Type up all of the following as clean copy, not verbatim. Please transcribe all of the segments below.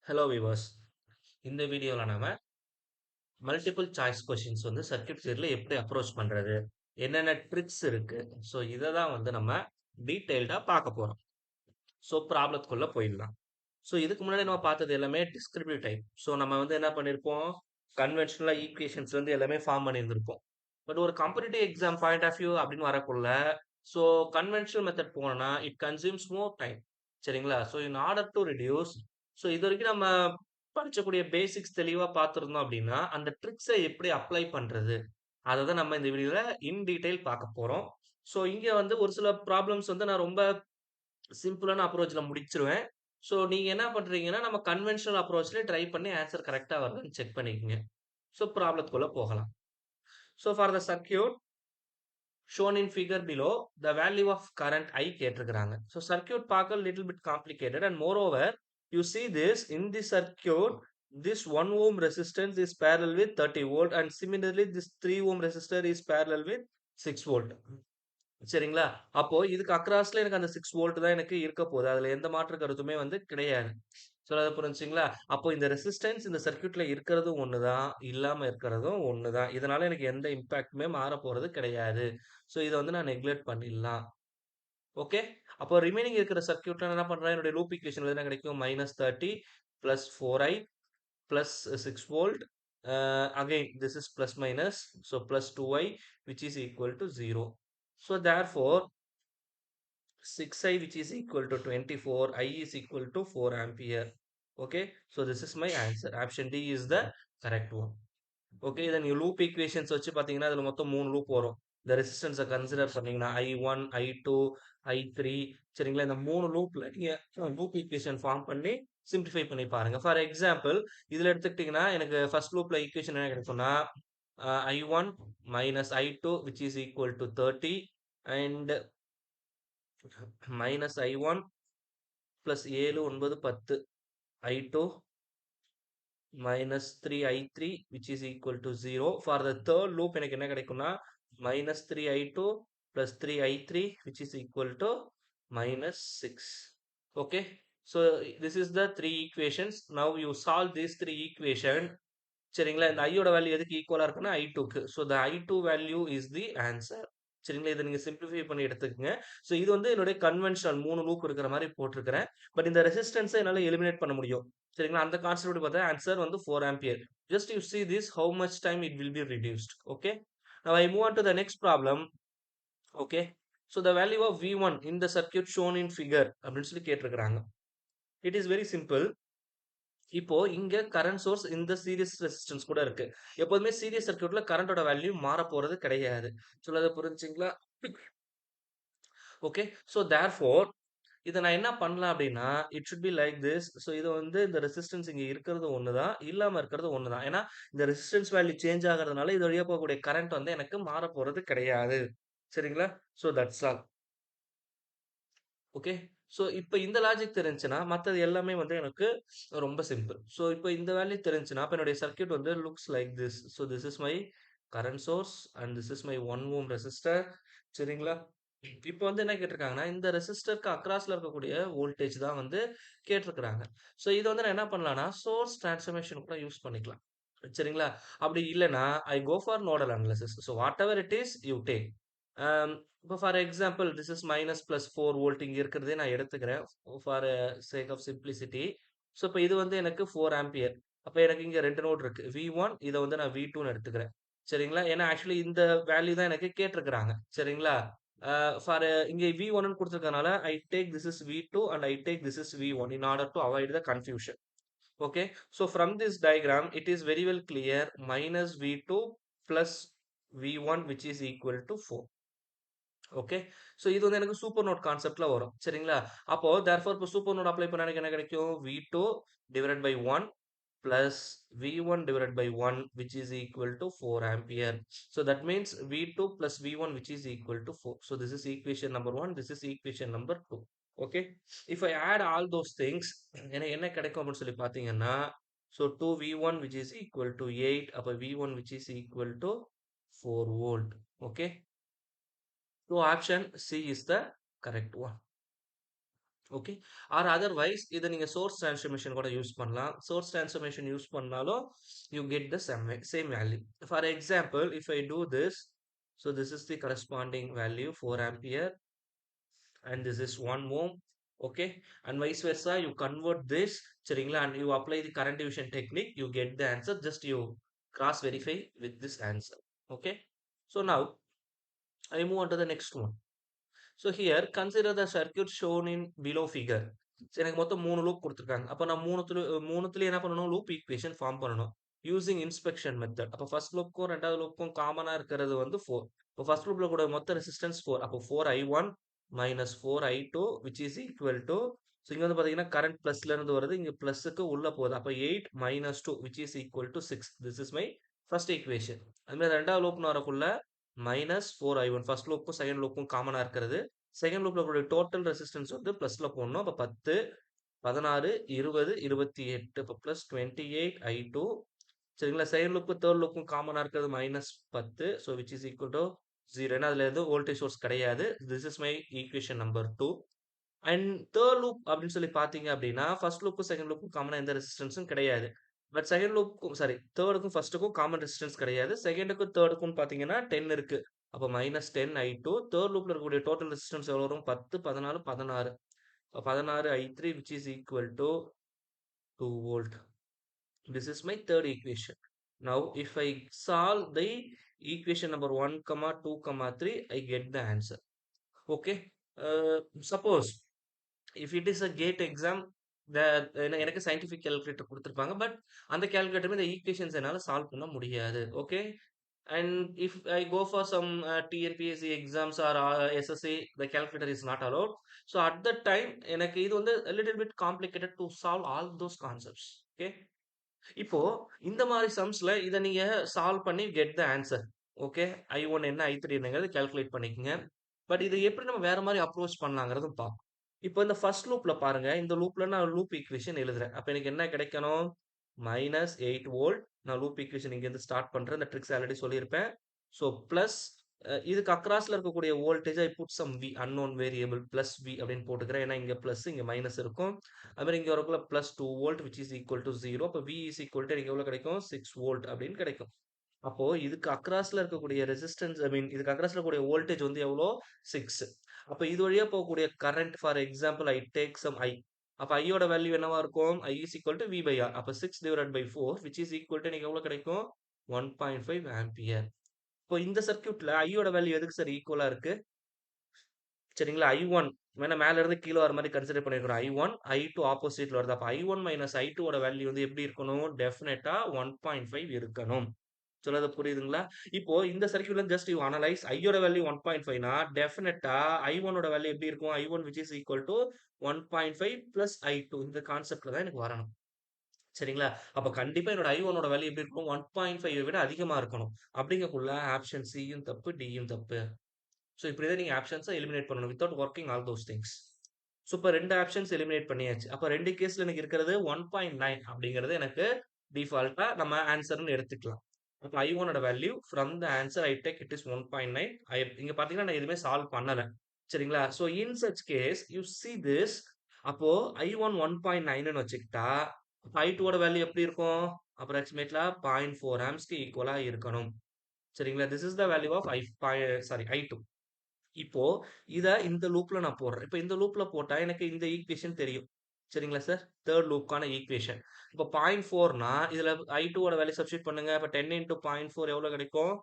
Hello viewers. இந்த வீடியோல நாம மல்டிபிள் சாய்ஸ் கொஸ்டின்ஸ் வந்து சர்க்யூட் தியரில எப்படி அப்ரோச் பண்றது? என்னென்ன ட்ரிக்ஸ் இருக்கு? ஸோ இத தான் வந்து நம்ம டீட்டெயில்டா பார்க்க போறோம். ஸோ ப்ராப்ளத்துக்குள்ள போயிடலாம். ஸோ இதுக்கு முன்னாடி நம்ம பார்த்தது எல்லாமே டிஸ்கிரிப்டிவ் டைப். ஸோ நம்ம வந்து என்ன பண்ணியிருப்போம்? கன்வென்ஷனலா ஈக்குவேஷன்ஸ்ல இருந்து எல்லாமே ஃபார்ம் பண்ணியிருந்திருப்போம். பட் ஒரு competitive exam point of view அப்படின்னு வரக்குள்ள, ஸோ கன்வென்ஷனல் மெத்தட் போனோம்னா, இட் கன்சியூம்ஸ் மோர் டைம். சரிங்களா? So in order to reduce so இதுவரைக்கும் நம்ம படிச்சக்கூடிய பேசிக்ஸ் தெளிவா பார்த்திருந்தோம் அப்படின்னா, அந்த ட்ரிக்ஸ எப்படி அப்ளை பண்றது? அத தான் நம்ம இந்த வீடியோல இன் டீட்டெயில் பார்க்க போறோம். ஸோ இங்க வந்து ஒரு சில ப்ராப்ளம்ஸ் வந்து நான் ரொம்ப சிம்பிளான அப்ரோச்ல முடிச்சிருவேன். ஸோ நீங்க என்ன பண்றீங்கன்னா, நம்ம கன்வென்ஷனல் அப்ரோச்லயே ட்ரை பண்ணி ஆன்ஸர் கரெக்ட்டா வருதான்னு செக் பண்ணிக்கங்க. ஸோ ப்ராப்ளத்துக்குள்ள போகலாம். So for the circuit shown in figure below, the value of current I கேட்டிருக்கிறாங்க. So circuit பார்க்க little bit complicated and moreover, you see this in the circuit, this 1 ohm resistance is parallel with 30 volt and similarly this 3 ohm resistor is parallel with 6 volt. சரிங்களா? அப்போ இதுக்கு அக்ராஸ்ல எனக்கு அந்த 6 volt தான் எனக்கு இருக்க போகுது. அதுல எந்த மாற்று கருத்துமே வந்து கிடையாது. சொல்றது புரிஞ்சுச்சுங்களா? அப்போ இந்த ரெசிஸ்டன்ஸ் இந்த சர்க்யூட்ல இருக்கிறதும் ஒண்ணுதான், இல்லாம இருக்கிறதும் ஒண்ணுதான். இதனால எனக்கு எந்த இம்பாக்ட்டுமே மாறப்போறது கிடையாது. ஸோ இத வந்து நான் நெக்லெக்ட் பண்ணிடலாம். ஓகே. அப்போ ரிமைனிங் இருக்கிற சர்க்யூட்ல நான் என்ன பண்றேன்? என்னுடைய லூப் ஈக்குவேஷன்ல என்ன கிடைக்கும்? -30 plus 4i plus 6 volt. Again this is plus minus. So plus 2i which is equal to 0. So therefore 6i which is equal to 24, I is equal to 4 ampere. Okay, so this is my answer. Option D is the correct one. Okay. இத நீங்க loop equations வச்சு பார்த்தீங்கன்னா, அதுல மொத்தம் 3 loop வரும். இந்த resistance consider பண்ணீங்கன்னா, I1, I2, I3 சரிங்களா? இந்த 3 லூப்ல நீங்க லூப் ஈக்குவேஷன் ஃபார்ம் பண்ணி சிம்ப்ளிஃபை பண்ணி பாருங்க. ஃபார் எக்ஸாம்பிள் இதுல எடுத்துக்கிட்டீங்கன்னா, எனக்கு ஃபர்ஸ்ட் லூப்ல ஈக்குவேஷன் என்ன கிடைக்கும்னா, I1 minus I2 which is equal to 30 and minus I1 plus 7, 9, 10 I2 minus 3i3 which is equal to 0. For the third loop எனக்கு என்ன கிடைக்கும்னா minus 3i2 plus 3i3 which is equal to minus 6. Okay. So this is the three equations. Now you solve these three equation. சரிங்களா? இந்த i யோட value எதுக்கு ஈக்குவலா இருக்குன்னா I2க்கு. So the I2 value is the answer. சரிங்களா? இத நீங்க simplify பண்ணி எடுத்துக்கங்க. So இது வந்து என்னுடைய கன்வென்ஷனல் 3 லூப் இருக்கிற மாரி போட்டிருக்கிறேன். பட் இந்த ரெசிஸ்டன்ஸ என்னால எலிமினேட் பண்ண முடியும். சரிங்களா? அந்த கான்செப்ட் படி பார்த்தா ஆன்சர் வந்து 4 ampere. Just you see this how much time it will be reduced. Okay. Now I move on to the next problem. Okay. So the value of V1 in the circuit shown in figure அப்படின்னு சொல்லி கேட்டிருக்கிறாங்க. It is very simple. இப்போ இங்க current source இந்த series resistance கூட இருக்கு. எப்போதுமே series சர்க்யூட்ல கரண்டோட value மாறப் போறது கிடையாது. சொல்றது புரிஞ்சுங்களா? ஓகே. ஸோ தேர்ஃபோர் இத நான் என்ன பண்ணலாம் அப்டின்னா, it should be like this. So இது வந்து இந்த ரெசிஸ்டன்ஸ் இங்க இருக்கிறது ஒண்ணுதான், இல்லாம இருக்கிறது ஒண்ணுதான். ஏன்னா, இந்த ரெசிஸ்டன்ஸ் வேல்யூ சேஞ்ச் ஆகுறதுனால இது வழியா போகக்கூடிய கரண்ட் வந்து எனக்கு மாறப் போறது கிடையாது. சரிங்களா? So that's all. Okay. So இப்ப இந்த லாஜிக் தெரிஞ்சுச்சுன்னா, மத்தது எல்லாமே வந்து எனக்கு ரொம்ப சிம்பிள். ஸோ இப்ப இந்த வேல்யூ தெரிஞ்சுச்சுன்னா, அப்ப என்னுடைய சர்க்யூட் வந்து looks like this. So this is my current source and this is my 1 ohm resistor. சரிங்களா? இப்ப வந்து என்ன கேட்டிருக்காங்கன்னா, இந்த ரெசிஸ்டருக்கு அக்ராஸ்ல இருக்கக்கூடிய வோல்டேஜ் தான் வந்து கேட்டிருக்கிறாங்க. ஸோ இத வந்து நான் என்ன பண்ணலாம்னா, சோர்ஸ் டிரான்ஸ்ஃபர்மேஷன் கூட யூஸ் பண்ணிக்கலாம். சரிங்களா? அப்படி இல்லன்னா, I go for nodal analysis. So whatever it is you take. இப்போ for example this is minus plus 4 volt இங்க இருக்கிறதே நான் எடுத்துக்கிறேன். For sake of simplicity. So இப்போ இது வந்து எனக்கு 4 ஆம்பியர். அப்ப எனக்கு இங்க 2 நோட் இருக்கு. V1 இத வந்து நான் V2ன்னு எடுத்துக்கிறேன். சரிங்களா? ஏன்னா ஆக்சுவலி இந்த வேல்யூ தான் எனக்கு கேட்டிருக்கிறாங்க. சரிங்களா? ஃபார் இங்க V1ன்னு குடுத்திருக்கனால I take this is V2 and I take this is V1 in order to avoid the confusion. Okay. So from this diagram, it is very well clear minus V2 plus V1 which is equal to 4. Okay. So இது வந்து எனக்கு super note கான்செப்ட்ல வரும். சரிங்களா? அப்போ therefore இப்போ super note apply பண்ணா எனக்கு என்ன கிடைக்கும்? V2 divided by 1 plus V1 divided by 1 which is equal to 4 ampere. So that means V2 plus V1 which is equal to 4. So this is equation number 1. This is equation number 2. Okay. If I add all those things, எனக்கு என்ன கிடைக்கும் அப்படின்னு சொல்லி பார்த்தீங்கன்னா, so 2V1 which is equal to 8, அப்ப V1 which is equal to 4 volt. Okay. So option C is the correct one. Okay. Or otherwise இத நீங்க source transformation கூட யூஸ் பண்ணலாம். சோர்ஸ் டிரான்ஸ்ஃபார்மேஷன் யூஸ் பண்ணாலும் you get the same value. For example, if I do this, so this is the corresponding value 4 ampere and this is 1 ohm. Okay, and vice versa you convert this சரிங்களா, and you apply the current division technique, you get the answer. Just you cross verify with this answer. Okay, so now I move on to the next one. So here consider the circuit shown in below figure. சரி, எனக்கு மொத்தம் 3 loop குடுத்துருக்காங்க. அப்ப நான் 3த்துலயும் என்ன பண்ணணும்? Loop equation form பண்ணணும். Using inspection method. அப்ப ஃபர்ஸ்ட் லூப்க்கும் 2வது லூப்க்கும் காமனா இருக்கிறது வந்து 4. இப்ப ஃபர்ஸ்ட் லூப்ல கூட மொத்த ரெசிஸ்டன்ஸ் 4. அப்போ 4i1 minus 4i2 which is equal to, so இங்க வந்து பாத்தீங்கன்னா கரண்ட் பிளஸ்ல இருந்து வருது, இங்க பிளஸ்க்கு உள்ள போகுது. அப்ப 8 minus 2 which is equal to 6. This is my first equation. அது மாதிரி 2வது லூப்னு வரக்குள்ள மைனஸ் 4i1 ஃபர்ஸ்ட் லூப்க்கும் செகண்ட் லூப்க்கும் காமனா இருக்கிறது. செகண்ட் லூப்ல கூடிய டோட்டல் ரெசிஸ்டன்ஸ் வந்து பிளஸ்ல போடணும். அப்ப 10, 16, 20, 28. அப்ப பிளஸ் 28i2. சரிங்களா, செகண்ட் லூப்புக்கும் தேர்ட் லூப்புக்கும் காமனா இருக்கிறது minus 10. So which is equal to 0. ஏன்னா அதுல எதுவும் வோல்டேஜ் சோர்ஸ் கிடையாது. This is my equation number 2. And third loop அப்படின்னு சொல்லி பாத்தீங்க அப்படின்னா ஃபர்ஸ்ட் லூப்புக்கும் செகண்ட் லூப்புக்கும் காமனா எந்த ரெசிஸ்டன்ஸும் கிடையாது. பட் செகண்ட் லூப்புக்கும் சாரி தேர்டுக்கும் ஃபர்ஸ்ட்டுக்கும் காமன் ரெசிஸ்டன்ஸ் கிடையாது. செகண்டுக்கும் தேர்டுக்கும் பாத்தீங்கன்னா 10 இருக்கு. அப்போ மைனஸ் 10i2. தேர்ட் லூப்ல இருக்கக்கூடிய டோட்டல் ரெசிஸ்டன்ஸ் எவ்வளவு வரும்? 10, 14, 16. 16i3 which is equal to 2 volt. This is my third equation. Now if I solve the equation number 1, 2, 3, I get the answer. Okay. Suppose if it is a gate exam, எனக்கு scientific calculator கொடுத்துருப்பாங்க. But அந்த calculator இந்த equations என்னால solve பண்ண முடியாது. Okay, and if I go for some TNPSC exams or SSC, the calculator is not allowed. So at that time எனக்கு இது வந்து a little bit complicated to solve all those concepts. Okay, இப்போ இந்த மாதிரி சம்ஸ்ல இத நீங்க சால்வ் பண்ணி get the answer. Okay, I1 என்ன I3 என்னங்கிறது கால்குலேட் பண்ணிக்கங்க. பட் இதை எப்படி நம்ம வேற மாதிரி அப்ரோச் பண்ணலாங்கிறதும் பார்ப்போம். இப்போ இந்த ஃபர்ஸ்ட் லூப்ல பாருங்க, இந்த லூப்ல நான் லூப் ஈக்குவேஷன் எழுதுறேன். அப்ப எனக்கு என்ன கிடைக்கணும்? Minus 8 volt. நான் லூப் ஈக்குவேஷன் இங்க இருந்து ஸ்டார்ட் பண்றேன். இந்த ட்ரிக்ஸ் ஆல்ரெடி சொல்லியிருப்பேன். ஸோ பிளஸ் இதுக்கு அக்ராஸ்ல இருக்கக்கூடிய voltage I put some V unknown variable plus V அப்படின்னு போட்டுக்கிறேன். ஏன்னா இங்க பிளஸ் இங்க மைனஸ் இருக்கும். அது மாதிரி இங்க வரக்குள்ள plus 2 volt which is equal to 0. அப்போ வி இஸ் ஈக்குவல் டு எனக்கு எவ்வளவு கிடைக்கும்? 6 வோல்ட் அப்படின்னு கிடைக்கும். அப்போ இதுக்கு அக்ராஸ்ல இருக்கக்கூடிய ரெசிஸ்டன்ஸ் ஐ மீன் இதுக்கு அக்ராஸ்ல இருக்கக்கூடிய வோல்டேஜ் வந்து எவ்வளோ? 6. அப்ப இது வழியா போகக்கூடிய current for example I take some I. அப்ப ஐயோட வேல்யூ என்னவா இருக்கும்? I is equal to V by R. அப்ப 6 divide by 4 which is equal to எனக்கு எவ்வளவு கிடைக்கும்? 1.5 ஆம்பியர். இப்போ இந்த சர்க்யூட்ல ஐயோட வேல்யூ எதுக்கு சார் ஈக்குவலா இருக்கு? சரிங்களா, I1 வேணா மேல இருந்து கீழே வர மாதிரி கன்சிடர் பண்ணிருக்கிறோம். I1 I2 ஆப்போசிட்ல வருது. அப்ப I1 மைனஸ் I2 ஓட வேல்யூ வந்து எப்படி இருக்கணும்? டெஃபினட்டா 1.5 இருக்கணும். சொல்றது புரியுதுங்களா? இப்போ இந்த சர்க்யூட்ல ஜஸ்ட் யூ அனலைஸ் ஐயோட வேல்யூ 1.5னா டெஃபினட்டா I1 ஓட வேல்யூ எப்படி இருக்கும்? I1 which is equal to 1.5 plus I2. இந்த கான்செப்ட்ல தான் எனக்கு வரணும். சரிங்களா? அப்ப கண்டிப்பா என்னோட I1 ஓட வேல்யூ எப்படி இருக்கும்? 1.5 விட அதிகமா இருக்கணும். அப்படிங்கக்குள்ள ஆப்ஷன் சியும் தப்பு, டியும் தப்பு. ஸோ இப்படிதான் நீங்க ஆப்ஷன்ஸை எலிமினேட் பண்ணணும் without working all those things. So இப்போ 2 ஆப்ஷன்ஸ் எலிமினேட் பண்ணியாச்சு. அப்போ 2 கேஸ்ல எனக்கு இருக்கிறது 1.9 அப்படிங்கிறது எனக்கு டிஃபால்ட்டா நம்ம ஆன்சர்னு எடுத்துக்கலாம். அப்போ I1 ஓட value from the answer I take it is 1.9. இங்க பாத்தீங்கன்னா நான் எதுவுமே சால்வ் பண்ணல. சரிங்களா? So in such case you see this. அப்போ I1 1.9ன்னு வச்சுக்கிட்டா I2 ஓட வேல்யூ எப்படி இருக்கும்? அப்ராக்சிமேட்லா 0.4 ஆம்ஸ்க்கு ஈக்குவலா இருக்கணும். சரிங்களா? This is the value of I2. இப்போ இத இந்த லூப்ல நான் போடுறேன். இப்ப இந்த லூப்ல போட்டா எனக்கு இந்த ஈக்குவேஷன் தெரியும். சரிங்களா சார்? Third லூப்க்கான equation. இப்ப 0.4னா இதுல I2 ஓட வேல்யூ சப்ஸ்டிட்யூட் பண்ணுங்க. அப்ப 10 into 0.4 எவ்வளவு கிடைக்கும்?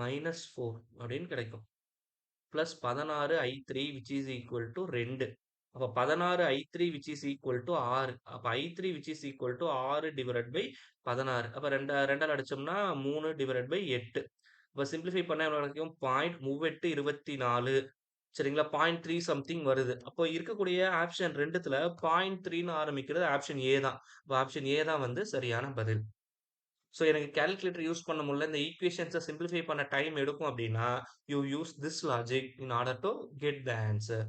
-4 அப்படின்னு கிடைக்கும். Plus 16 I3 which is equal to 2. அப்ப 16 I3 which is equal to 6. அப்ப I3 which is equal to 6 divided by 16. அப்ப 2ஆல அடிச்சோம்னா 3 divided by 8. அப்ப சிம்பிளிஃபை பண்ணா எவ்வளவு கிடைக்கும்? 0.3824. சரிங்களா? 0.3 சம்திங் வருது. அப்போ இருக்கக்கூடிய ஆப்ஷன் 2த்துல 0.3ன்னு ஆரம்பிக்கிறது ஆப்ஷன் ஏ தான். அப்ப ஆப்ஷன் ஏ தான் வந்து சரியான பதில். ஸோ எனக்கு கால்குலேட்டர் யூஸ் பண்ண முடியல, இந்த ஈக்குவேஷன்ஸை சிம்பிளிஃபை பண்ண டைம் எடுக்கும் அப்படின்னா you use this logic in order to get the answer.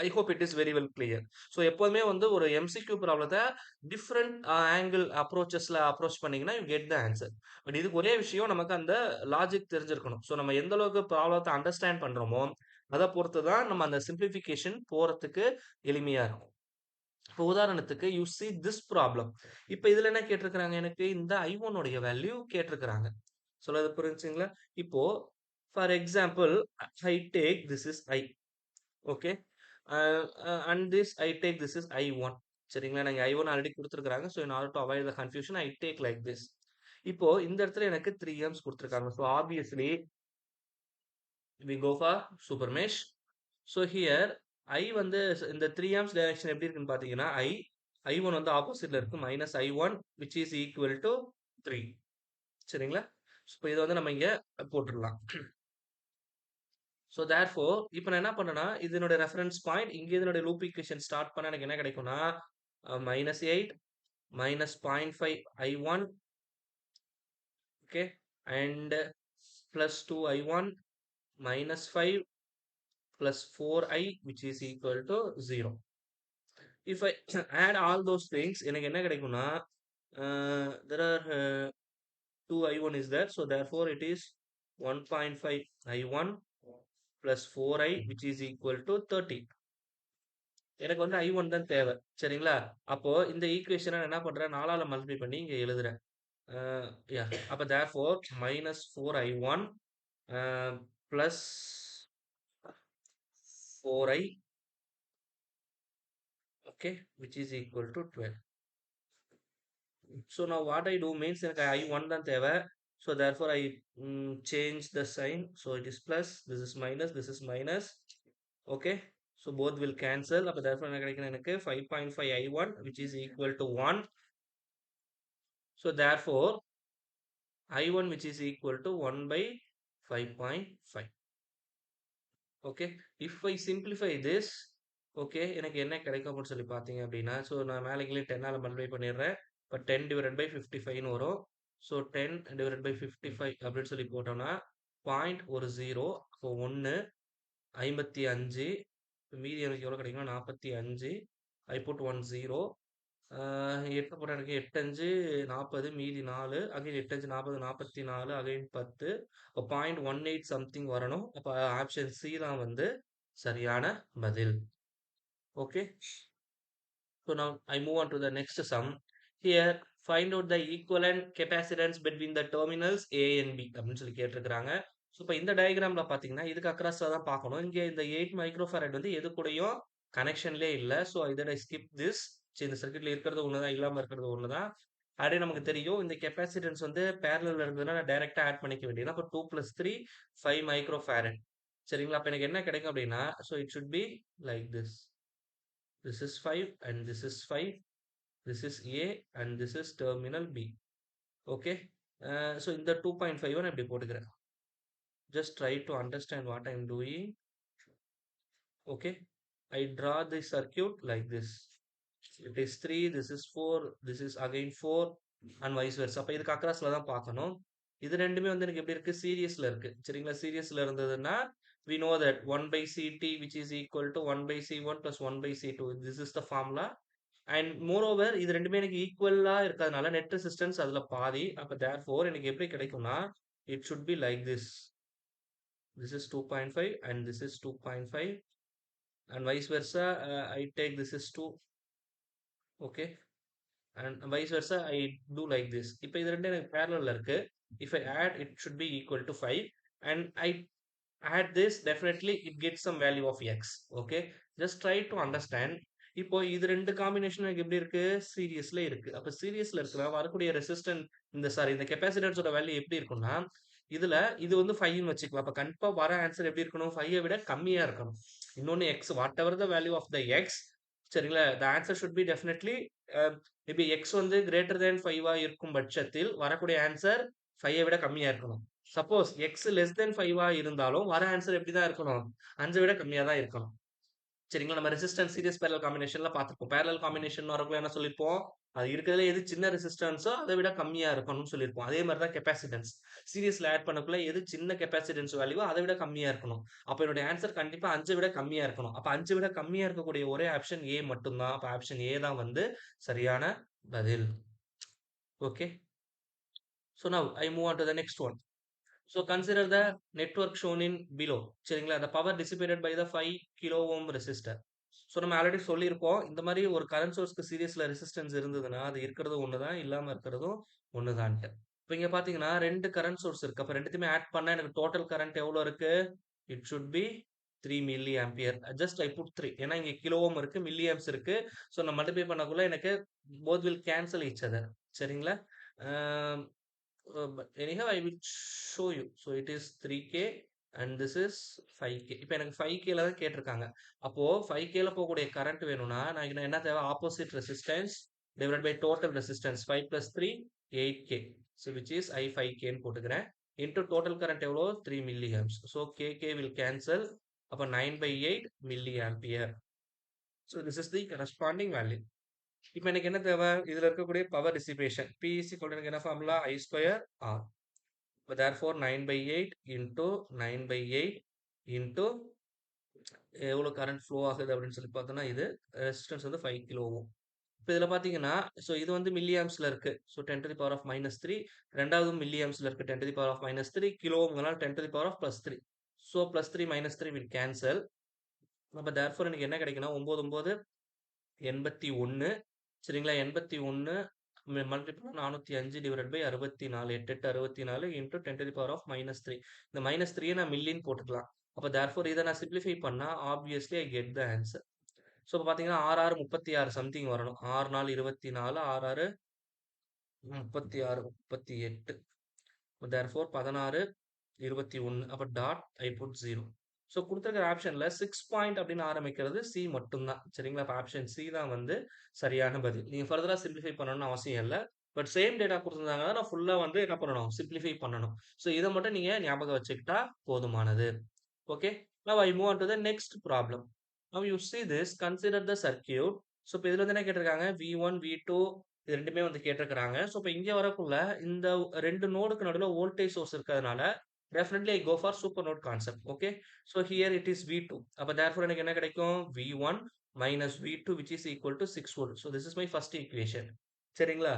I hope it is very well clear. So எப்போதுமே வந்து ஒரு எம்சிக்யூ ப்ராப்ளத்தை டிஃப்ரெண்ட் ஆங்கிள் அப்ரோச்சஸ்ல அப்ரோச் பண்ணீங்கன்னா you get the answer. But இதுக்கு ஒரே விஷயம், நமக்கு அந்த லாஜிக் தெரிஞ்சிருக்கணும். ஸோ நம்ம எந்த அளவுக்கு ப்ராப்ளத்தை அண்டர்ஸ்டாண்ட் பண்றோமோ அத பொறுத்து தான் நம்ம அந்த சிம்ப்ளிஃபிகேஷன் போறதுக்கு எளிமையா இருக்கும். இப்போ உதாரணத்துக்கு யூ சி திஸ் ப்ராப்ளம். இப்ப இதுல என்ன கேட்டிருக்கிறாங்க எனக்கு இந்த I1 உடைய வேல்யூ கேட்டிருக்கிறாங்க. சொல்றது புரிஞ்சுங்களா? இப்போ for example I take this is I. Okay. Uh and this I take this is I1. சரிங்களா? நாங்க I1 ஆல்ரெடி குடுத்துருக்காங்க. So in order to avoid the confusion I take like this. இப்போ இந்த இடத்துல எனக்கு 3 எம்ஸ் குடுத்துருக்காங்க. So obviously we go for super mesh. So here I வந்து இந்த 3 ஆம்ப்ஸ் டைரக்ஷன் எப்படி இருக்குன்னு பார்த்தீங்கன்னா, I1 வந்து ஆப்போசிட்ல இருக்கு. Minus I1 which is equal to 3. சரிங்களா? இப்போ இத வந்து நம்ம இங்க போட்டுறலாம். ஸோ தேர்ஃபோர் இப்போ நான் என்ன பண்ணேன்னா, இது என்னோட ரெஃபரன்ஸ் பாயிண்ட். இங்க இதனுடைய லூப் ஈக்குவேஷன் ஸ்டார்ட் பண்ணா எனக்கு என்ன கிடைக்கும்னா, -8 -0.5 I1 okay and +2 I1 -5 +4I which is equal to 0. If I add all those things எனக்கு என்ன கிடைக்கும்னா, there are 2 I1 is there. So therefore it is 1.5 I1 plus 4I which is equal to 30. எனக்கு வந்து I1 தான் தேவை. சரிங்களா? அப்போ இந்த ஈக்குவேஷனை நான் என்ன பண்றேன்? 4ஆல மல்டிப்ளை பண்ணி இங்க எழுதுறேன். யா அப்ப therefore -4I1 plus 4I okay which is equal to 12. So now what I do means எனக்கு I1 தான் தேவை. So therefore I change the sign. So it is plus, this is minus, this is minus. Okay. So both will cancel. அப்ப therefore என்ன கிடைக்கும் எனக்கு 5.5 I1 which is equal to 1. So therefore I1 which is equal to 1 by 5.5. Okay. If I simplify this, okay, எனக்கு என்ன கிடைக்கும் அப்படின்னு சொல்லி பார்த்தீங்க அப்படின்னா, ஸோ நான் மேலே 10ஆல மல்டிப்ளை பண்ணிடுறேன். இப்போ 10 டிவைடட் பை 55ன்னு வரும். ஸோ 10 டிவைடட் பை 55 அப்படின்னு சொல்லி போட்டோம்னா, பாயிண்ட் ஒரு 0, ஸோ 1, 55, மீதி எனக்கு எவ்வளோ கிடைக்கும்னா 45. I put 1 0. 8 போட்டா எனக்கு 8 5 40 மீதி 4 அகைன் 8 5 40 44 அகைன் 10 அப்போ 0.18 சம்திங் வரணும். அப்போ ஆப்ஷன் சி தான் வந்து சரியான பதில். Okay. So now I move on to the next sum. Here find out the equivalent capacitance between the terminals A and B அப்படின்னு சொல்லி கேட்டிருக்கிறாங்க. ஸோ இப்போ இந்த டயக்ராம்ல பார்த்தீங்கன்னா இதுக்கு அக்ராஸாக தான் பார்க்கணும். இங்கே இந்த 8 மைக்ரோஃபாரட் வந்து எது கூடயும் கனெக்ஷன்லேயே இல்லை. ஸோ இதோட ஸ்கிப் திஸ். சரி இந்த சர்க்கியூட்ல இருக்கிறது ஒன்று தான், இல்லாமல் இருக்கிறது ஒன்று தான். அப்படியே நமக்கு தெரியும் இந்த கெப்பாசிட்டன்ஸ் வந்து பேரலில் இருந்ததுன்னா நான் டைரெக்டாக ஆட் பண்ணிக்க வேண்டியது. அப்போ 2 + 3 5 மைக்ரோஃபாரட். சரிங்களா? அப்போ எனக்கு என்ன கிடைக்கும் அப்படின்னா, so it should be like this. This is 5 and this is 5. This is A and this is terminal B. Okay. So in the 2.5 நான் இப்படி போட்டுக்கிறேன். Just try to understand what I am doing. Okay. I draw the circuit like this. It is 3, this is 4, this is again 4 and vice versa. அப்ப இதுக்கு அக்ராஸ்ல தான் பார்க்கணும். இது ரெண்டுமே வந்து எனக்கு எப்படி இருக்கு? சீரியஸ்ல இருக்கு. சரிங்களா? சீரியஸ்ல இருந்ததுன்னா we know that 1 by CT which is equal to 1 by C1 plus 1 by C2. This is the formula. And moreover இது ரெண்டுமே எனக்கு ஈக்குவலா இருக்கிறதுனால நெட் ரெசிஸ்டன்ஸ் அதுல பாதி. அப்ப தேர்ஃபோர் எனக்கு எப்படி கிடைக்கும்னா it should be like this. This is 2.5 and this is 2.5 and vice versa I take this is 2. Okay and vice versa I do like this. இப்போ இது ரெண்டு எனக்கு பேரலல்ல இருக்கு. If I add it should be equal to 5 and I add this, definitely it gets some value of x. Okay, just try to understand. இப்போ இது ரெண்டு combination எனக்கு எப்படி இருக்கு? சீரியஸ்ல இருக்கு. அப்ப சீரியஸ்ல இருக்கிற வரக்கூடிய ரெசிஸ்டன்ட் இந்த கெப்பாசிட்டன்ஸோட வேல்யூ எப்படி இருக்கும்னா, இதுல இது வந்து 5ன்னு வச்சுக்கலாம். அப்ப கண்டிப்பா வர ஆன்சர் எப்படி இருக்கணும்? 5ஐ விட கம்மியா இருக்கணும். இன்னொன்னு X whatever the value of the X, சரிங்களா? The answer should be definitely maybe X வந்து கிரேட்டர் தேன் 5ஆ இருக்கும் பட்சத்தில் வரக்கூடிய ஆன்சர் 5ஐ விட கம்மியா இருக்கணும். சப்போஸ் எக்ஸ் லெஸ் தென் 5ஆ இருந்தாலும் வர ஆன்சர் எப்படி தான் இருக்கணும்? 5 விட கம்மியா தான் இருக்கணும். சரிங்களா? நம்ம ரெசிஸ்டன்ஸ் சீரிஸ் பேரலல் காம்பினேஷன்ல பார்த்திருப்போம். பேரலல் காம்பினேஷன் வரக்குள்ள என்ன சொல்லியிருப்போம்? அது இருக்கிறதுல எது சின்ன ரெசிஸ்டன்ஸோ அதை விட கம்மியா இருக்கணும்னு சொல்லியிருப்போம். அதே மாதிரி தான் கெப்பாசிட்டன்ஸ் சீரிஸ்ல ஆட் பண்ணக்குள்ள எது சின்ன கெப்பாசிட்டன்ஸ் வேல்யூவோ அதை விட கம்மியா இருக்கணும். அப்ப என்னுடைய ஆன்சர் கண்டிப்பா 5 விட கம்மியா இருக்கணும். அப்ப 5 விட கம்மியா இருக்கக்கூடிய ஒரே ஆப்ஷன் ஏ மட்டும்தான். அப்ப ஆப்ஷன் ஏ தான் வந்து சரியான பதில். Okay. So now I move on to the next one. So consider the network shown in below. சரிங்களா? the power dissipated by the 5 kilo ohm resistor. So நம்ம ஆல்ரெடி சொல்லியிருப்போம். இந்த மாரி ஒரு கரண்ட் சோர்ஸ்க்கு சீரிஸ்ல ரெசிஸ்டன்ஸ் இருந்ததுன்னா, அது இருக்கிறதும் ஒண்ணு தான், இல்லாம இருக்கிறதும் ஒண்ணு தான்ட்டு. இப்ப இங்க பார்த்தீங்கன்னா 2 கரண்ட் சோர்ஸ் இருக்கு. அப்ப 2த்தையுமே ஆட் பண்ணா எனக்கு டோட்டல் கரண்ட் எவ்வளோ இருக்கு? It should be 3 milli ampere. Just I put 3. ஏன்னா இங்க கிலோ ஓம் இருக்கு, மில்லி ஆம்ப்ஸ் இருக்கு. ஸோ நான் மல்டிப்ளை பண்ணக்குள்ள எனக்கு both will cancel each other. சரிங்களா? Ah but anyhow I will show you. So it is 3K and this is 5K. இப்போ எனக்கு 5Kல தான் கேட்டிருக்காங்க. அப்போ 5Kல போகக்கூடிய கரண்ட் வேணும்னா நான் இங்க என்ன தேவை? Opposite resistance divided by total resistance 5 plus 3 8K. So which is I 5K ன்னு போட்டுக்கிறேன். into total current எவ்வளோ? 3 milliamps. So KK will cancel. அப்ப 9 by 8 milliampere. So this is the corresponding value. இப்போ எனக்கு என்ன தேவை? இதுல இருக்கக்கூடிய power dissipation P is equal to எனக்கு என்ன formula? I square R. therefore 9 by 8 into 9 by 8 into எவ்வளோ கரண்ட் ஃப்ளோ ஆகுது அப்படின்னு சொல்லி பார்த்தோம்னா இது ரெசிஸ்டன்ஸ் வந்து 5 கிலோ ஓம். இப்போ இதில் பார்த்தீங்கன்னா ஸோ இது வந்து மில்லி ஆம்ஸ்ல இருக்கு. So 10 to the power of -3. ரெண்டாவது மில்லி ஆம்ஸ்ல இருக்கு 10 to the power of -3. Kilo ஓம்ங்கனால 10 to the power of +3. So +3 -3 will cancel. அப்போ therefore எனக்கு என்ன கிடைக்குன்னா 9 9 81. சரிங்களா? 81 multiple 405 divided by 64 8 8 64 into 10 to the power of -3. இந்த -3 நான் மில்லின்னு போட்டுக்கலாம். அப்ப therefore இதை நான் சிம்பிளிஃபை பண்ணா obviously I get the answer. So இப்போ பார்த்தீங்கன்னா 6 6 36 சம்திங் வரணும். 6 4 24 6 6 36 38. therefore 16 21. அப்ப டாட் ஐ புட் 0. ஸோ குடுத்திருக்கிற ஆப்ஷன்ல 6 பாயிண்ட் அப்படின்னு ஆரம்பிக்கிறது சி மட்டும்தான். சரிங்களா? அப்ப ஆப்ஷன் சி தான் வந்து சரியான பதில். நீங்க ஃபர்தரா சிம்பிளிஃபை பண்ணணும்னு அவசியம் இல்ல. பட் சேம் டேட்டா குடுத்திருந்தாங்கன்னா நான் ஃபுல்லா வந்து என்ன பண்ணணும்? சிம்பிளிஃபை பண்ணணும். ஸோ இத மட்டும் நீங்க ஞாபகம் வச்சுக்கிட்டா போதுமானது. Okay. Now I move on to the next problem. Now you see this, consider the circuit. So இப்ப இதுல வந்து என்ன கேட்டிருக்காங்க? V1, V2 இது 2மே வந்து கேட்டிருக்காங்க. ஸோ இப்ப இங்க வரக்குள்ள இந்த 2 நோடுக்கு நடுவுல வோல்டேஜ் சோர்ஸ் இருக்கிறதுனால definitely I go for super node concept. Okay. So here it is V2. அப்ப therefore எனக்கு என்ன கிடைக்கும்? V1 minus V2 which is equal to 6 volt. So this is my first equation. சரிங்களா?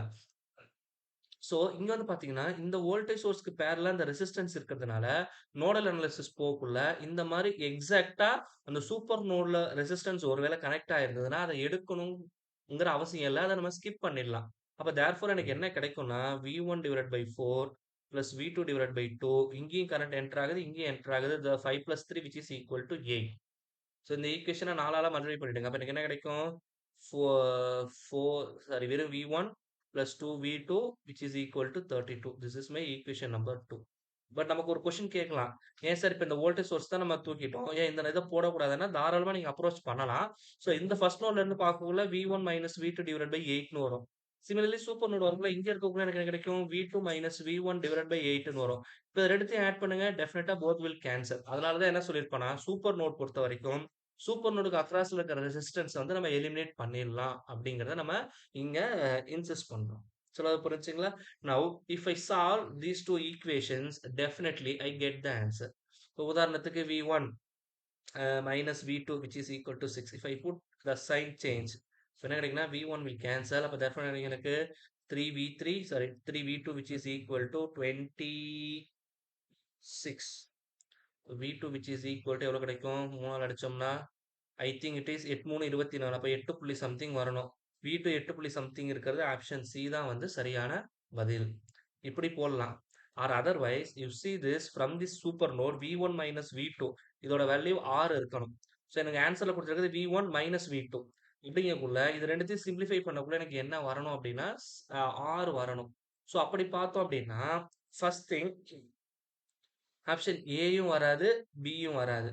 ஸோ இங்க வந்து பார்த்தீங்கன்னா, இந்த வோல்டேஜ் சோர்ஸ்க்கு பேரலா இந்த ரெசிஸ்டன்ஸ் இருக்கிறதுனால, நோடல் அனாலிசிஸ் போகக்குள்ள இந்த மாரி எக்ஸாக்ட்டா அந்த சூப்பர் நோட்ல ரெசிஸ்டன்ஸ் ஒருவேள கனெக்ட் ஆயிருந்ததுன்னா, அத எடுக்கணும்ங்கிற அவசியம் இல்ல. அத நம்ம ஸ்கிப் பண்ணிடலாம். அப்ப தேர்ஃபோர் எனக்கு என்ன கிடைக்கும்னா, V1 divided by 4 plus V2 divided by 2 இங்கேயும் கரண்ட் என்டர் ஆகுது, இங்கேயும் என்டர் ஆகுது. The 5 plus 3 which is equal to 8. So இந்த ஈக்குவேஷன 4ஆல மல்டிப்ளை பண்ணிடுங்க. அப்ப எனக்கு என்ன கிடைக்கும்? 4 வெறும் V1 plus 2V2 which is equal to 32. This is my equation number 2. But நமக்கு ஒரு கொஸ்டின் கேட்கலாம். ஏன் சார் இப்ப இந்த வோல்டேஜ் சோர்ஸ் தான் நம்ம தூக்கிட்டோம். ஏன் இந்த இத போடக்கூடாதுன்னா, தாராளமா நீங்க அப்ரோச் பண்ணலாம். ஸோ இந்த ஃபர்ஸ்ட் நோட்ல இருந்து பார்க்கக்குள்ள V1 minus V2 divided by 8ன்னு வரும். சிமிலர்லி சூப்பர் நோட் வரக்குள்ள இங்க இருக்கக்குள்ள எனக்கு என்ன கிடைக்கும்? V2 minus V1 divided by 8ன்னு வரும். இப்ப இத 2த்தையும் ஆட் பண்ணுங்க. டெஃபினட்டா போத் வில் கேன்சல். அதனால தான் என்ன சொல்லியிருப்பேன்னா, சூப்பர் நோட் பொறுத்தவரைக்கும் சூப்பர் நோடுக்கு அக்ராஸ்ல இருக்கிற ரெசிஸ்டன்ஸ் வந்து நம்ம எலிமினேட் பண்ணிடலாம் அப்படிங்கிறத நம்ம இங்க இன்சிஸ்ட் பண்றோம். சொல்றது புரிஞ்சுங்களா? Now if I solve these two equations definitely I get the answer. இப்போ உதாரணத்துக்கு V1 minus V2 which is equal to 6. If I put the sign change, so என்ன கிடைக்குன்னா V1 will cancel. அப்ப therefore எனக்கு 3V3 sorry 3V2 which is equal to 26. V2 which is equal to எவ்வளவு கிடைக்கும்? 3ஆல் அடிச்சோம்னா I think it is 8 3 24. அப்ப 8 புள்ளி something வரணும். V2 8 புள்ளி something இருக்கிறது ஆப்ஷன் சி தான் வந்து சரியான பதில். இப்படி போடலாம். Or otherwise you see this from this super node V1 minus V2 இதோட வேல்யூ 6 இருக்கணும். ஸோ எனக்கு ஆன்சர்ல கொடுத்திருக்கிறது V1 minus V2. இப்படிங்கக்குள்ள இது ரெண்டுத்தையும் சிம்பிளிஃபை பண்ணக்குள்ள எனக்கு என்ன வரணும் அப்படின்னா 6 வரணும். ஸோ அப்படி பார்த்தோம் அப்படின்னா ஃபர்ஸ்ட் திங் ஆப்ஷன் ஏயும் வராது, பியும் வராது.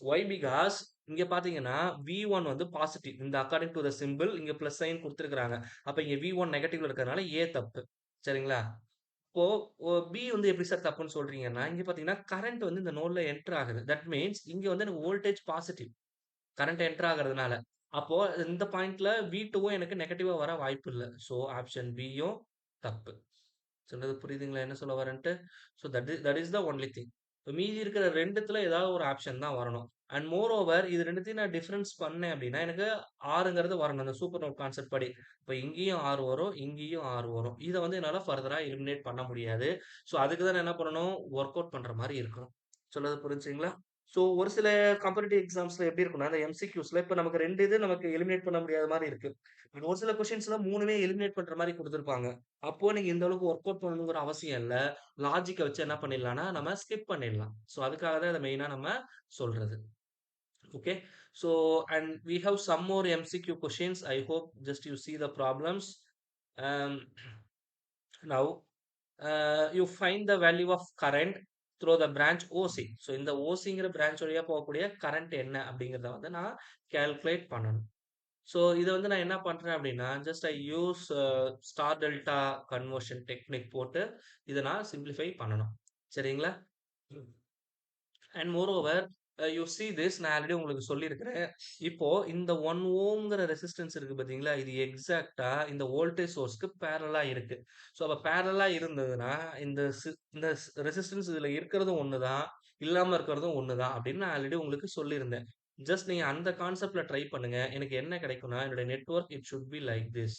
ஒய்? பிகாஸ் இங்க பாத்தீங்கன்னா V1 வந்து பாசிட்டிவ். இந்த அக்கார்டிங் டு த சிம்பிள் இங்க பிளஸ் சைன் குடுத்திருக்காங்க. அப்ப இங்க V1 நெகட்டிவ்ல இருக்கிறதுனால ஏ தப்பு. சரிங்களா? இப்போ பி வந்து எப்படி சார் தப்புன்னு சொல்றீங்கன்னா, இங்க பாத்தீங்கன்னா கரண்ட் வந்து இந்த நோட்ல என்டர் ஆகுது. தட் மீன்ஸ் இங்க வந்து எனக்கு வோல்டேஜ் பாசிட்டிவ். கரண்ட் என்டர் ஆகுறதுனால. அப்போ இந்த பாயிண்ட்ல V2வும் எனக்கு நெகட்டிவா வர வாய்ப்பு இல்ல. சோ ஆப்ஷன் பியும் தப்பு. சொல்றது புரியுதுங்களா? என்ன சொல்ல வரேன்ட்டு? So that is the only thing. மீதி இருக்கிற 2த்துல ஏதாவது ஒரு ஆப்ஷன் தான் வரணும். அண்ட் மோர் ஓவர் இது 2த்தையும் நான் டிஃபரன்ஸ் பண்ணேன் அப்படின்னா, எனக்கு 6ங்கிறது வரணும். அந்த சூப்பர் நோட் கான்செப்ட் படி. இப்ப இங்கேயும் 6 வரும், இங்கேயும் 6 வரும். இத வந்து என்னால ஃபர்தரா எலிமினேட் பண்ண முடியாது. ஸோ அதுக்கு தான் நான் என்ன பண்ணணும்? ஒர்க் அவுட் பண்ற மாரி இருக்கணும். சொல்றது புரிஞ்சுதுங்களா? ஸோ ஒரு சில காம்படிட்டிவ் எக்ஸாம்ஸ்ல எப்படி இருக்கும்னா, அந்த எம்சிக்யூஸ்ல இப்ப நமக்கு 2 இது நமக்கு எலிமினேட் பண்ண முடியாத மாரி இருக்கு. ஒரு சில கொஸ்டின்ஸ்ல 3மே எலிமினேட் பண்ற மாரி குடுத்திருப்பாங்க. அப்போ நீங்க இந்த அளவுக்கு ஒர்க் அவுட் பண்ணணுங்கிற அவசியம் இல்ல. லாஜிக்க வச்சு என்ன பண்ணிடலாம்னா, நம்ம ஸ்கிப் பண்ணிடலாம். ஸோ அதுக்காக தான் இத மெயினா நம்ம சொல்றது. Okay. So, and we have some more MCQ questions. I hope just you see the problems. Um, now, you find the value of current through the branch OC. So, இந்த OCங்கிற branch வழியா போகக்கூடிய current என்ன அப்படிங்கிறத வந்து நான் calculate பண்ணணும். So இத வந்து நான் என்ன பண்றேன் அப்படின்னா, just I use star delta conversion technique போட்டு இத நான் சிம்ப்ளிஃபை பண்ணணும். சரிங்களா? And moreover you see this நான் ஆல்ரெடி உங்களுக்கு சொல்லியிருக்கிறேன். இப்போ இந்த 1 ஓம்ங்கிற ரெசிஸ்டன்ஸ் இருக்கு பார்த்தீங்களா? இது எக்ஸாக்ட்டா இந்த வோல்டேஜ் சோர்ஸ்க்கு பேரலலா இருக்கு. ஸோ அப்ப பேரலலா இருந்ததுன்னா, இந்த ரெசிஸ்டன்ஸ் இதுல இருக்கிறதும் ஒண்ணு தான், இல்லாம இருக்கிறதும் ஒண்ணு தான் அப்படின்னு நான் ஆல்ரெடி உங்களுக்கு சொல்லியிருந்தேன். ஜஸ்ட் நீங்க அந்த கான்செப்ட்ல ட்ரை பண்ணுங்க. எனக்கு என்ன கிடைக்கும்னா, என்னுடைய network it should be like this.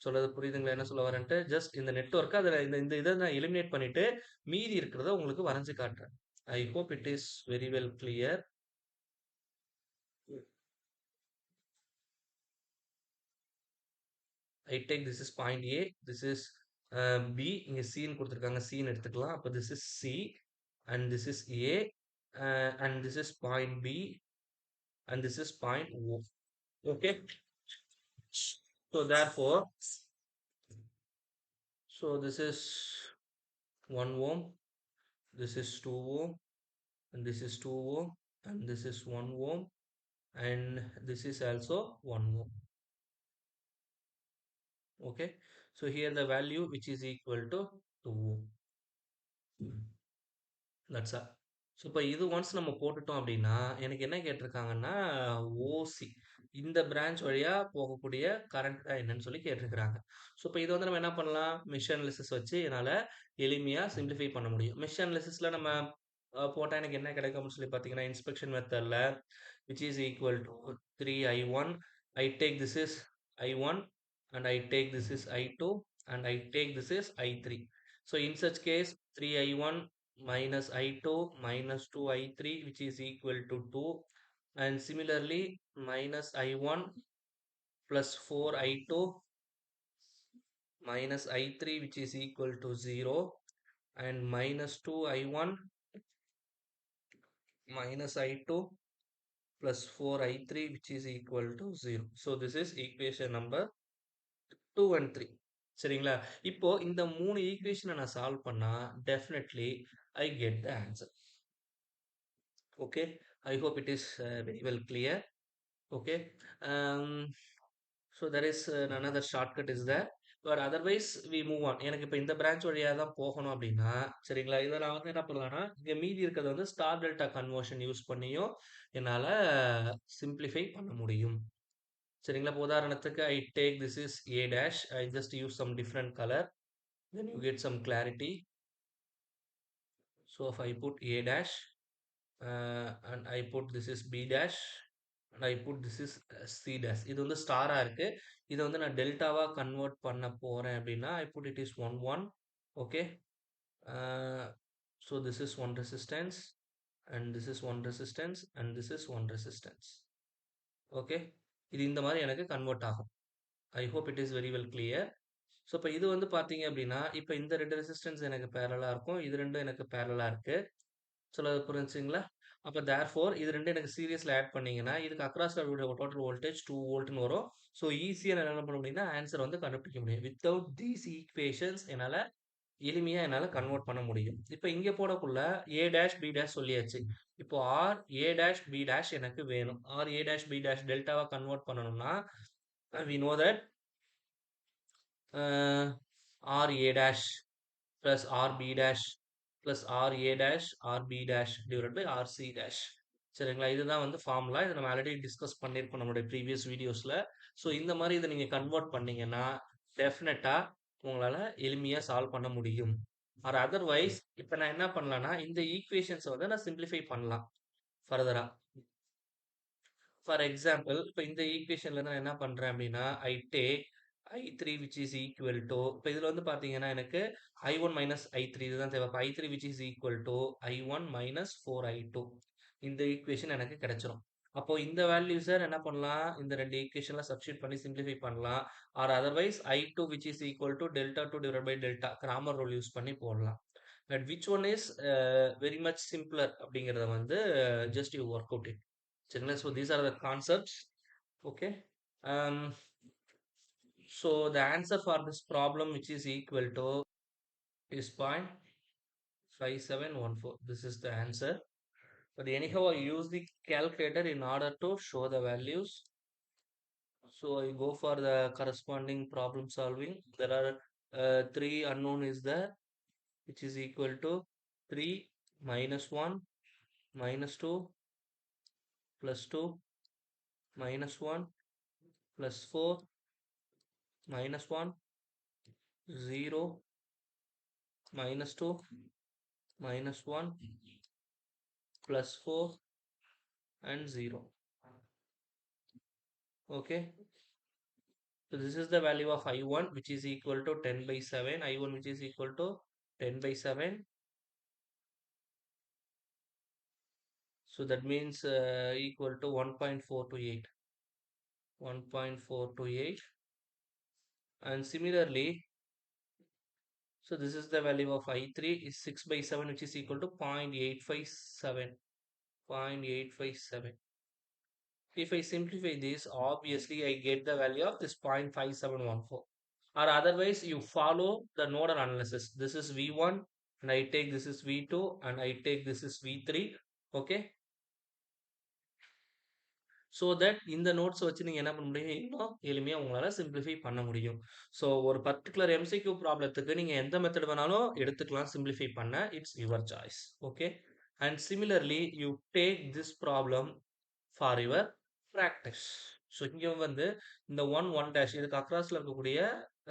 சொல்றது புரியுதுங்களா? என்ன சொல்ல வரேன்ட்டு? ஜஸ்ட் இந்த நெட்வொர்க்க அதுல இந்த இந்த இத நான் எலிமினேட் பண்ணிட்டு, மீதி இருக்கிறத உங்களுக்கு வரைஞ்சு காட்டுறேன். I hope it is very well clear. I take this is point A, this is B, இங்க C ன்னு குடுத்திருக்காங்க. C ன்னு எடுத்துக்கலாம். அப்ப this is C and this is A and this is point B and this is point O. Okay. So therefore, so this is 1 ohm, this is 2 ohm, and this is 2 ohm, and this is 1 ohm, and this is also 1 ohm. Okay. So here the value which is equal to 2 ohm. That's all. So இப்போ இது once நம்ம போட்டுட்டோம் அப்படின்னா, எனக்கு என்ன கேட்டிருக்காங்கன்னா, ஓசி இந்த branch வழியா போகக்கூடிய கரண்ட் தான் என்னன்னு சொல்லி கேட்டிருக்கிறாங்க. ஸோ இப்போ இது வந்து நம்ம என்ன பண்ணலாம்? மெஷ் அனாலிசிஸ் வச்சு என்னால எளிமையா சிம்ப்ளிஃபை பண்ண முடியும். மெஷ் அனாலிசிஸ்ல நம்ம போட்டா எனக்கு என்ன கிடைக்கும் அப்படின்னு சொல்லி பார்த்தீங்கன்னா, இன்ஸ்பெக்ஷன் மெத்தட்ல which is equal to 3I1. I take this is I1 and I take this is I2 and I take this is I3. So in such case 3I1 minus I2 minus 2I3 which is equal to 2 and similarly minus I1 plus 4I2 minus I3 which is equal to 0 and minus 2I1 minus I2 plus 4I3 which is equal to 0. So this is equation number 2 and 3. சரிங்களா? இப்போ இந்த 3 ஈக்குவேஷன நான் solve பண்ணா definitely I get the answer. Okay. I hope it is very well clear. Okay. So there is another shortcut is there. But otherwise we move on. எனக்கு இப்ப இந்த branch வழியா தான் போகணும் அப்படின்னா, சரிங்களா? இத நான் வந்து என்ன பண்ணலாம்னா, இங்க மீதி இருக்கிறத வந்து ஸ்டார் டெல்டா கன்வர்ஷன் யூஸ் பண்ணியும் என்னால சிம்ப்ளிஃபை பண்ண முடியும். சரிங்களா? இப்போ உதாரணத்துக்கு I take this is A dash. I just use some different color. Then you get some clarity. So if I put A dash and I put this is B dash and I put this is C dash. இது வந்து ஸ்டாரா இருக்கு. இத வந்து நான் டெல்டாவா convert பண்ண போறேன் அப்படின்னா I put it is 1 1. Okay. Uh, so this is one resistance and this is one resistance and this is one resistance. Okay. இது இந்த மாதிரி எனக்கு கன்வெர்ட் ஆகும். I hope it is very well clear. So இப்ப இது வந்து பார்த்தீங்க அப்படின்னா, இப்ப இந்த 2 ரெசிஸ்டன்ஸ் எனக்கு பேரலலா இருக்கும். இது 2ம் எனக்கு பேரலலா இருக்கு. சொல்றது புரிஞ்சுச்சுங்களா? அப்ப தேர்ஃபோர் இது 2 எனக்கு சீரிஸ்ல ஆட் பண்ணீங்கன்னா, இதுக்கு அக்ராஸ்ல இருக்கக்கூடிய டோட்டல் வோல்டேஜ் 2 வோல்ட்ன்னு வரும். ஸோ ஈஸியா என்னால என்ன பண்ண முடியும்னா, ஆன்ஸர் வந்து கண்டுபிடிக்க முடியும். வித்தவுட் தீஸ் ஈக்வேஷன்ஸ் எளிமையா என்னால கன்வெர்ட் பண்ண முடியும். இப்ப இங்க போடக்குள்ள A டாஷ் B டாஷ் சொல்லியாச்சு. இப்போ R A dash B dash எனக்கு வேணும். R A dash B dash டெல்டாவா கன்வெர்ட் பண்ணணும்னா, we know that RA dash plus RB dash plus RA dash RB dash divided by RC dash. சரிங்களா? இதுதான் வந்து formula. இத நம்ம ஆல்ரெடி டிஸ்கஸ் பண்ணியிருக்கோம் நம்மளுடைய ப்ரீவியஸ் வீடியோஸ்ல. ஸோ இந்த மாரி இத நீங்க கன்வெர்ட் பண்ணீங்கன்னா, டெஃபினட்டா உங்களால எளிமையா சால்வ் பண்ண முடியும். ஆர் அதர்வைஸ் இப்ப நான் என்ன பண்ணலாம்னா, இந்த ஈக்குவேஷன்ஸ வந்து நான் சிம்ப்ளிஃபை பண்ணலாம் ஃபர்தரா. ஃபார் எக்ஸாம்பிள் இப்ப இந்த ஈக்குவேஷன்ல நான் என்ன பண்றேன் அப்படின்னா, I take I3 which is equal to இப்ப இதுல வந்து பாத்தீங்கன்னா எனக்கு I1 மைனஸ் I3 இதுதான் தேவை. அப்ப I3 which is equal to I1 minus 4I2 இந்த ஈக்குவேஷன் எனக்கு கிடைச்சிரும். அப்போ இந்த வேல்யூஸ என்ன பண்ணலாம்? இந்த 2 ஈக்குவேஷன்ல சப்ஸ்டிட்யூட் பண்ணி சிம்ப்ளிஃபை பண்ணலாம். Or otherwise I2 which is equal to delta 2 divide by delta Cramer rule use பண்ணி போடலாம். But which one is very much simpler அப்படிங்கிறத வந்து just you work out it. சரிங்களா? So these are the concepts. Okay. So the answer for this problem which is equal to is 0.5714. This is the answer. But anyhow, I use the calculator in order to show the values. So I go for the corresponding problem solving. There are three unknown is there, which is equal to 3 minus 1 minus 2 plus 2 minus 1 plus 4 minus 1 0 minus 2 minus 1 plus 4 and 0. Okay, so this is the value of I1 which is equal to 10 by 7, I1 which is equal to 10 by 7. So that means equal to 1.428, 1.428. And similarly, so this is the value of I3 is 6 by 7 which is equal to 0.857, 0.857. If I simplify this, obviously I get the value of this 0.5714. Or otherwise, you follow the nodal analysis. This is V1, and I take this is V2, and I take this is V3. Okay. So that இந்த notes வச்சு நீங்க என்ன பண்ண முடியும்? இன்னும் எளிமையா உங்களால simplify பண்ண முடியும். ஸோ ஒரு பர்ட்டிகுலர் எம்சிக்யூ ப்ராப்ளத்துக்கு நீங்க எந்த மெத்தட் வேணாலும் எடுத்துக்கலாம் சிம்ப்ளிஃபை பண்ண. It's your choice. Okay. And similarly you take this problem for your practice. So இங்க வந்து இந்த 1 டேஷ் இதுக்கு அக்ராஸ்ல இருக்கக்கூடிய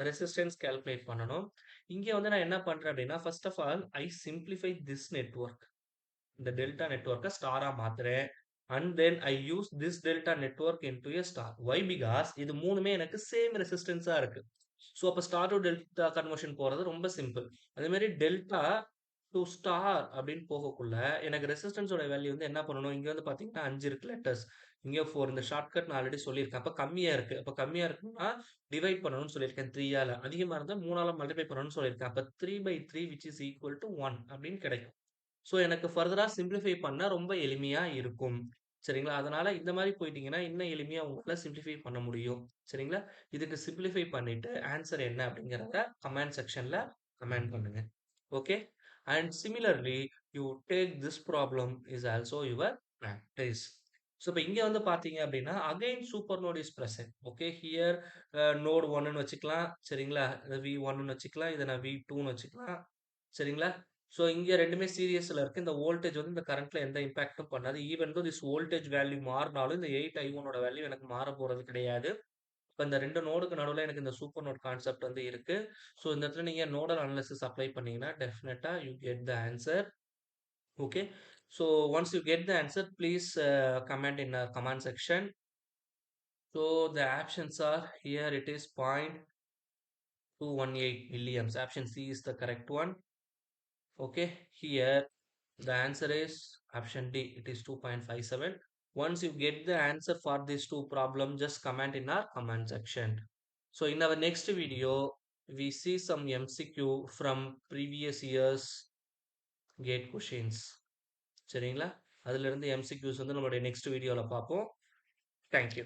ரெசிஸ்டன்ஸ் கால்குலேட் பண்ணணும். இங்க வந்து நான் என்ன பண்றேன் அப்படின்னா, first of all I simplify this network. இந்த டெல்டா நெட்வொர்க்கை ஸ்டாரா மாத்துறேன். And then I use this delta network into a star. Why? Because இது மூணுமே எனக்கு சேம் ரெசிஸ்டன்ஸா இருக்கு. ஸோ அப்போ ஸ்டார் டு டெல்டா கன்வர்ஷன் போறது ரொம்ப சிம்பிள். அதே மாதிரி டெல்டா டு ஸ்டார் அப்படின்னு போகக்குள்ள எனக்கு ரெசிஸ்டன்ஸோட வேல்யூ வந்து என்ன பண்ணணும்? இங்க வந்து பாத்தீங்கன்னா 5 இருக்கு லெட்டர்ஸ், இங்க 4. இந்த ஷார்ட்கட் நான் ஆல்ரெடி சொல்லியிருக்கேன். அப்ப கம்மியா இருக்கு. அப்ப கம்மியா இருக்குன்னா டிவைட் பண்ணணும்னு சொல்லியிருக்கேன் 3ஆல. அதிகமா இருந்தா 3ஆல மல்டிப்ளை பண்ணணும்னு சொல்லியிருக்கேன். அப்ப 3/3 விச் இஸ் ஈக்குவல் டு 1 அப்படின்னு கிடைக்கும். ஸோ எனக்கு ஃபர்தரா சிம்ப்ளிஃபை பண்ண ரொம்ப எளிமையா இருக்கும். சரிங்களா? அதனால இந்த மாரி போயிட்டீங்கன்னா, இன்னும் எளிமையா உங்களால சிம்ப்ளிஃபை பண்ண முடியும். சரிங்களா? இதுக்கு சிம்ப்ளிஃபை பண்ணிட்டு ஆன்ஸர் என்ன அப்படிங்கிறத கமெண்ட் செக்ஷன்ல கமெண்ட் பண்ணுங்க. Okay. And similarly you take this problem is also your practice. So இப்ப இங்க வந்து பார்த்தீங்க அப்படின்னா, again super node is present. Okay. Here node 1ன்னு வச்சுக்கலாம். சரிங்களா? இத V1ன்னு வச்சுக்கலாம். இத நான் V2ன்னு வச்சுக்கலாம். சரிங்களா? ஸோ இங்க 2மே சீரிஸ்ல இருக்கு. இந்த வோல்டேஜ் வந்து இந்த கரண்ட்ல எந்த இம்பாக்டும் பண்ணாது. Even though this voltage value மாறுனாலும் இந்த 8I1 ஓட வேல்யூ எனக்கு மாறப் போறது கிடையாது. இப்ப இந்த 2 நோடுக்கு நடுவுல எனக்கு இந்த சூப்பர் நோட் கான்செப்ட் வந்து இருக்கு. ஸோ இந்த இடத்துல நீங்க நோடல் அனாலிசிஸ் அப்ளை பண்ணீங்கன்னா, டெஃபினட்டா you get the answer. Okay. So once you get the answer, please comment in comment section. So the options are here it is 0.218 milliamps. Option C is the correct one. Okay. Here the answer is option D. It is 2.57. Once you get the answer for these two problems, just comment in our comment section. So in our next video, we see some MCQ from previous years gate questions. சரிங்களா? அதிலிருந்து MCQs வந்து நம்மளுடைய next வீடியோல பார்ப்போம். Thank you.